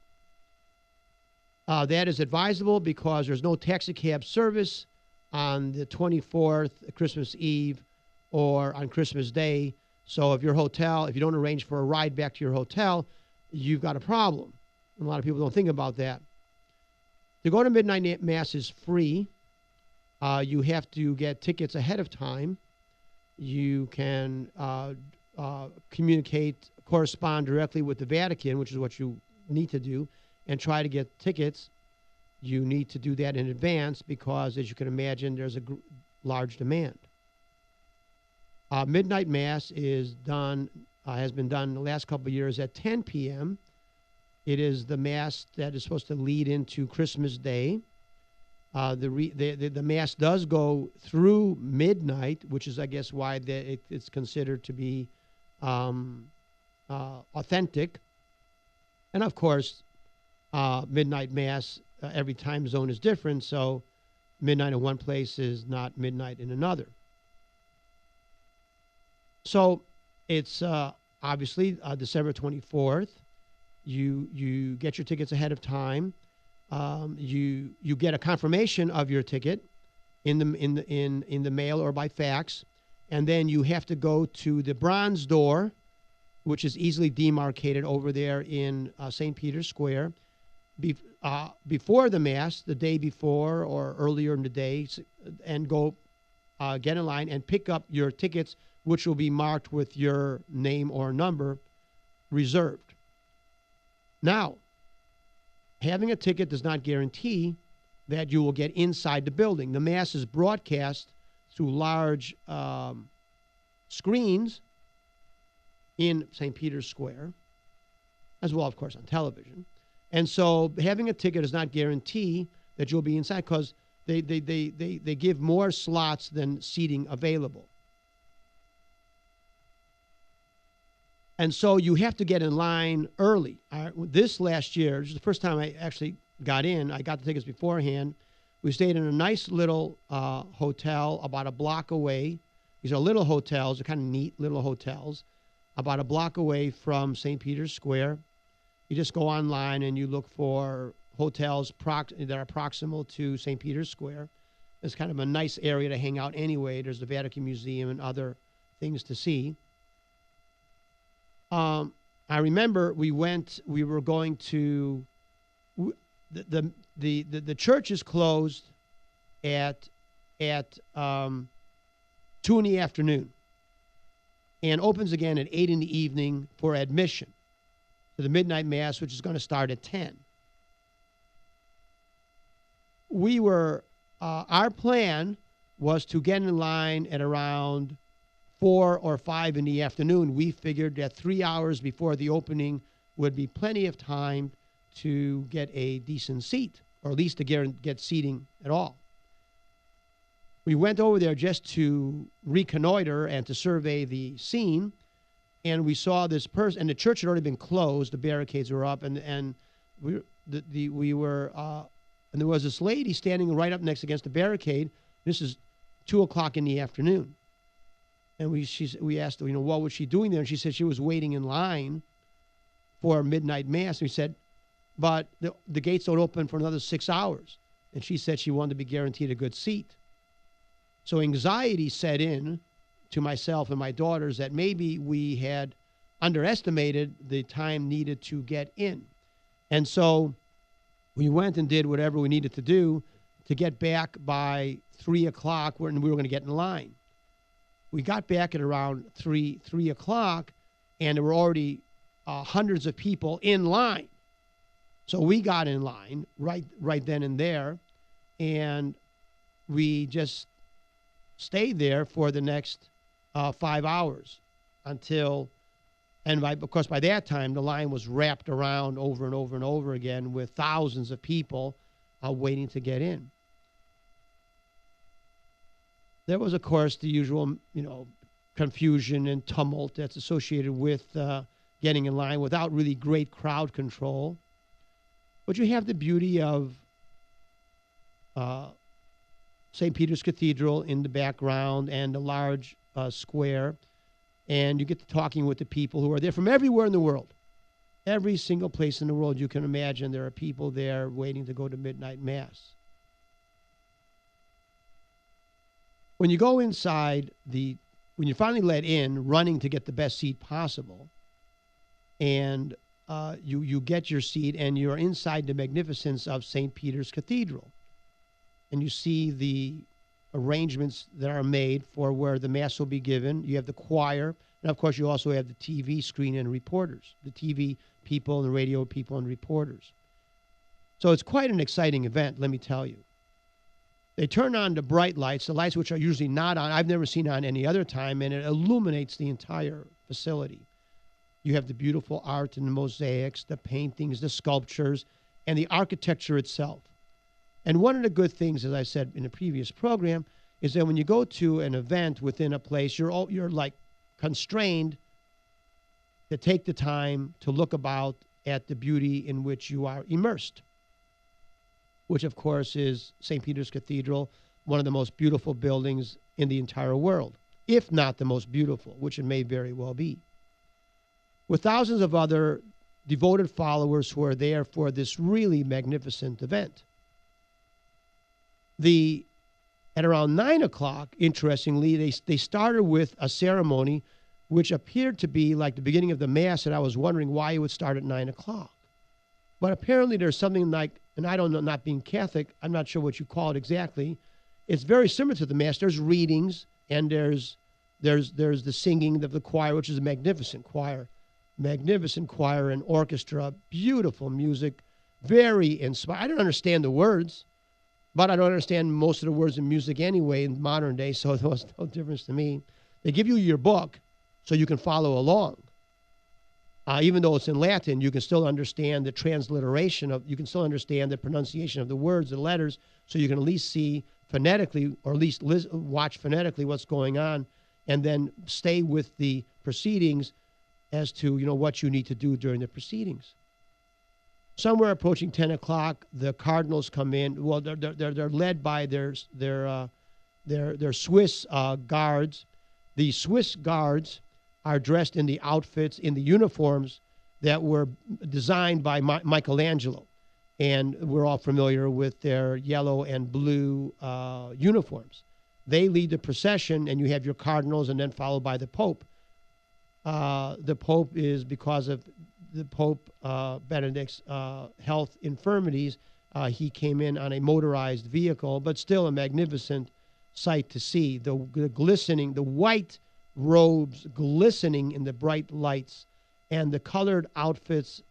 That is advisable because there's no taxi cab service on the 24th, Christmas Eve, or on Christmas Day. So if you don't arrange for a ride back to your hotel, you've got a problem. A lot of people don't think about that. To go to Midnight Mass is free. You have to get tickets ahead of time. You can correspond directly with the Vatican, which is what you need to do, and try to get tickets. You need to do that in advance because, as you can imagine, there's a large demand. Midnight Mass has been done the last couple of years at 10 p.m. It is the Mass that is supposed to lead into Christmas Day. The Mass does go through midnight, which is, I guess, why it's considered to be authentic. And, of course, Midnight Mass, every time zone is different, so midnight in one place is not midnight in another. So it's obviously December 24th. You get your tickets ahead of time. You get a confirmation of your ticket in the mail or by fax, and then you have to go to the bronze door, which is easily demarcated over there in St. Peter's Square, before the Mass, the day before or earlier in the day, and go get in line and pick up your tickets, which will be marked with your name or number reserved. Now, having a ticket does not guarantee that you will get inside the building. The Mass is broadcast through large screens in St. Peter's Square, as well, of course, on television. And so having a ticket does not guarantee that you'll be inside, because they give more slots than seating available. And so you have to get in line early. This last year, this is the first time I actually got in. I got the tickets beforehand. We stayed in a nice little hotel about a block away. These are little hotels. They're kind of neat little hotels, about a block away from St. Peter's Square. You just go online and you look for hotels that are proximal to St. Peter's Square. It's kind of a nice area to hang out anyway. There's the Vatican Museum and other things to see. I remember we were going to, the church is closed at 2 in the afternoon and opens again at 8 in the evening for admission to the midnight Mass, which is going to start at 10. Our plan was to get in line at around 4 or 5 in the afternoon. We figured that 3 hours before the opening would be plenty of time to get a decent seat, or at least to get seating at all. We went over there just to reconnoiter and to survey the scene, and we saw this person, and the church had already been closed. The barricades were up, and there was this lady standing right up next against the barricade. This is 2 o'clock in the afternoon. And we asked her, what was she doing there? And she said she was waiting in line for midnight Mass. And we said, but the gates don't open for another 6 hours. And she said she wanted to be guaranteed a good seat. So anxiety set in to myself and my daughters that maybe we had underestimated the time needed to get in. And so we went and did whatever we needed to do to get back by 3 o'clock, when we were going to get in line. We got back at around 3 o'clock, and there were already hundreds of people in line. So we got in line right then and there, and we just stayed there for the next 5 hours until, and of course by that time the line was wrapped around over and over and over again with thousands of people waiting to get in. There was, of course, the usual, confusion and tumult that's associated with getting in line without really great crowd control. But you have the beauty of St. Peter's Cathedral in the background and a large square, and you get to talking with the people who are there from everywhere in the world. Every single place in the world you can imagine, there are people there waiting to go to midnight Mass. When you go inside, when you finally let in, running to get the best seat possible, and you get your seat and you're inside the magnificence of St. Peter's Cathedral, and you see the arrangements that are made for where the Mass will be given. You have the choir, and of course you also have the TV screen and reporters, the TV people and the radio people and reporters. So it's quite an exciting event, let me tell you. They turn on the bright lights, the lights which are usually not on, I've never seen on any other time, and it illuminates the entire facility. You have the beautiful art and the mosaics, the paintings, the sculptures, and the architecture itself. And one of the good things, as I said in a previous program, is that when you go to an event within a place, you're like constrained to take the time to look about at the beauty in which you are immersed. which of course is St. Peter's Cathedral, one of the most beautiful buildings in the entire world, if not the most beautiful, which it may very well be. With thousands of other devoted followers who are there for this really magnificent event. At around 9 o'clock, interestingly, they started with a ceremony which appeared to be like the beginning of the Mass, and I was wondering why it would start at 9 o'clock. But apparently there's something like, and I don't know, not being Catholic, I'm not sure what you call it exactly. It's very similar to the Mass. There's readings, and there's the singing of the choir, which is a magnificent choir and orchestra, beautiful music, very inspiring. I don't understand the words, but I don't understand most of the words in music anyway in modern day, so it was no difference to me. They give you your book so you can follow along. Even though it's in Latin, you can still understand the transliteration you can still understand the pronunciation of the words and letters, so you can at least see phonetically, or at least watch phonetically what's going on, and then stay with the proceedings as to, what you need to do during the proceedings. Somewhere approaching 10 o'clock, the cardinals come in. Well, they're led by their Swiss guards. The Swiss guards are dressed in the outfits, in the uniforms that were designed by Michelangelo. And we're all familiar with their yellow and blue uniforms. They lead the procession, and you have your cardinals, and then followed by the Pope. The Pope is, because of the Pope Benedict's health infirmities, he came in on a motorized vehicle, but still a magnificent sight to see. The glistening, the white robes glistening in the bright lights, and the colored outfits,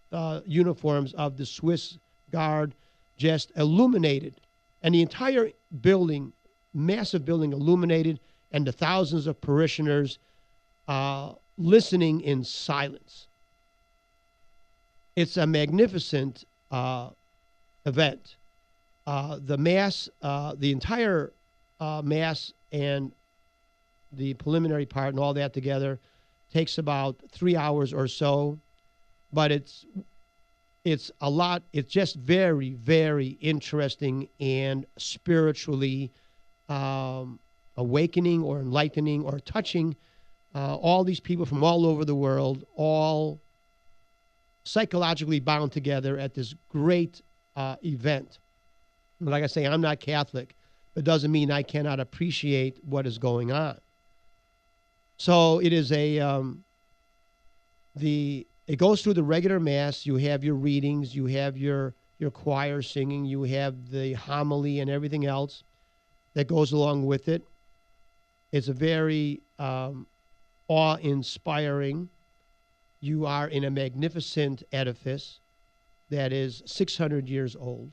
uniforms of the Swiss Guard just illuminated. And the entire building, massive building, illuminated, and the thousands of parishioners listening in silence. It's a magnificent event. The Mass, the entire Mass and the preliminary part and all that together takes about 3 hours or so, but it's a lot. It's just very, very interesting and spiritually awakening or enlightening or touching all these people from all over the world, all psychologically bound together at this great event. But like I say, I'm not Catholic, but it doesn't mean I cannot appreciate what is going on. So it is it goes through the regular Mass. You have your readings, you have your choir singing, you have the homily and everything else that goes along with it. It's a very awe-inspiring. You are in a magnificent edifice that is 600 years old.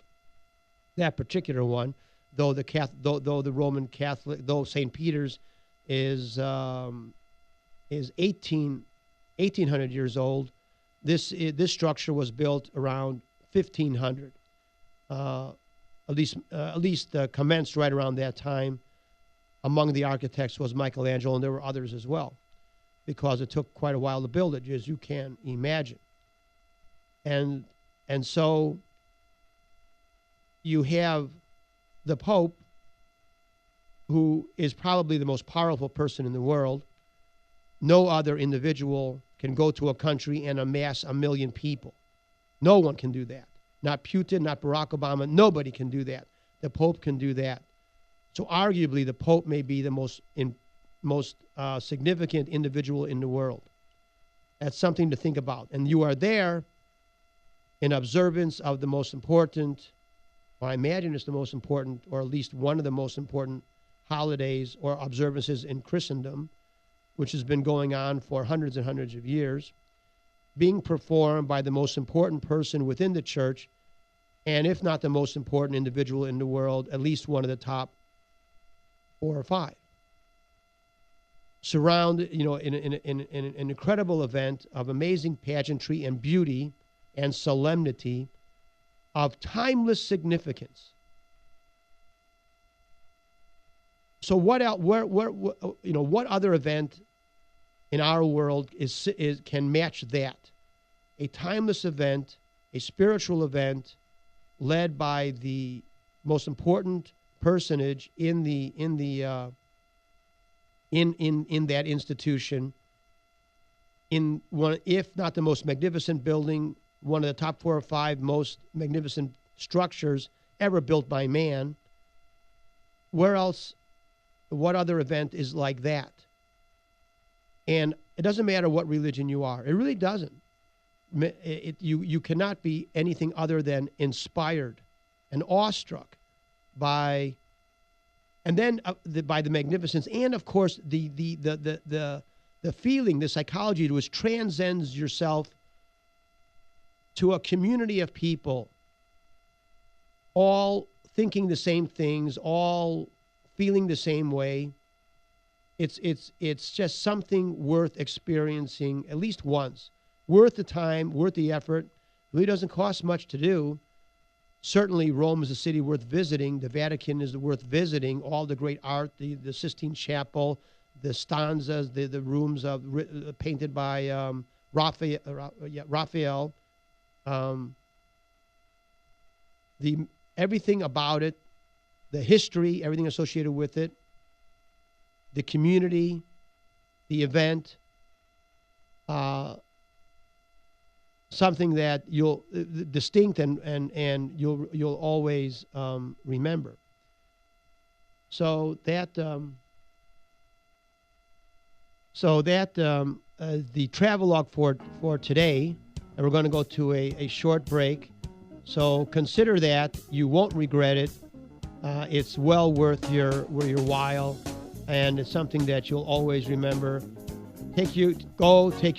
That particular one, though the Roman Catholic, though St. Peter's is 1800 years old. This structure was built around 1500. At least commenced right around that time. Among the architects was Michelangelo, and there were others as well, because it took quite a while to build it, as you can imagine. And so you have the Pope, who is probably the most powerful person in the world. No other individual can go to a country and amass 1 million people. No one can do that. Not Putin, not Barack Obama. Nobody can do that. The Pope can do that. So arguably, the Pope may be the most significant individual in the world. That's something to think about. And you are there in observance of the most important, or I imagine it's the most important, or at least one of the most important holidays or observances in Christendom, which has been going on for hundreds and hundreds of years, being performed by the most important person within the church, and if not the most important individual in the world, at least one of the top 4 or 5. Surrounded, in an incredible event of amazing pageantry and beauty and solemnity of timeless significance. So what other event in our world can match that? A timeless event, a spiritual event, led by the most important personage in that institution, in one, if not the most magnificent building, one of the top 4 or 5 most magnificent structures ever built by man. Where else, what other event is like that? And it doesn't matter what religion you are. It really doesn't. You cannot be anything other than inspired and awestruck by, and then by the magnificence, and of course the feeling, the psychology, which transcends yourself to a community of people, all thinking the same things, all feeling the same way. It's just something worth experiencing at least once, worth the time, worth the effort. It really doesn't cost much to do. Certainly, Rome is a city worth visiting. The Vatican is worth visiting. All the great art, the Sistine Chapel, the stanzas, the rooms painted by Raphael. Everything about it, the history, everything associated with it, the community, the event, something that you'll distinct and you'll always remember. So that the travelogue for today, and we're going to go to a short break. So consider that. You won't regret it. It's well worth your while, and it's something that you'll always remember. Take your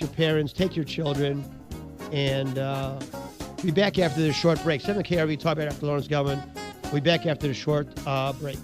parents, take your children, and be back after this short break. 7 KRV Talkback after Lawrence Gelman. We'll be back after the short break.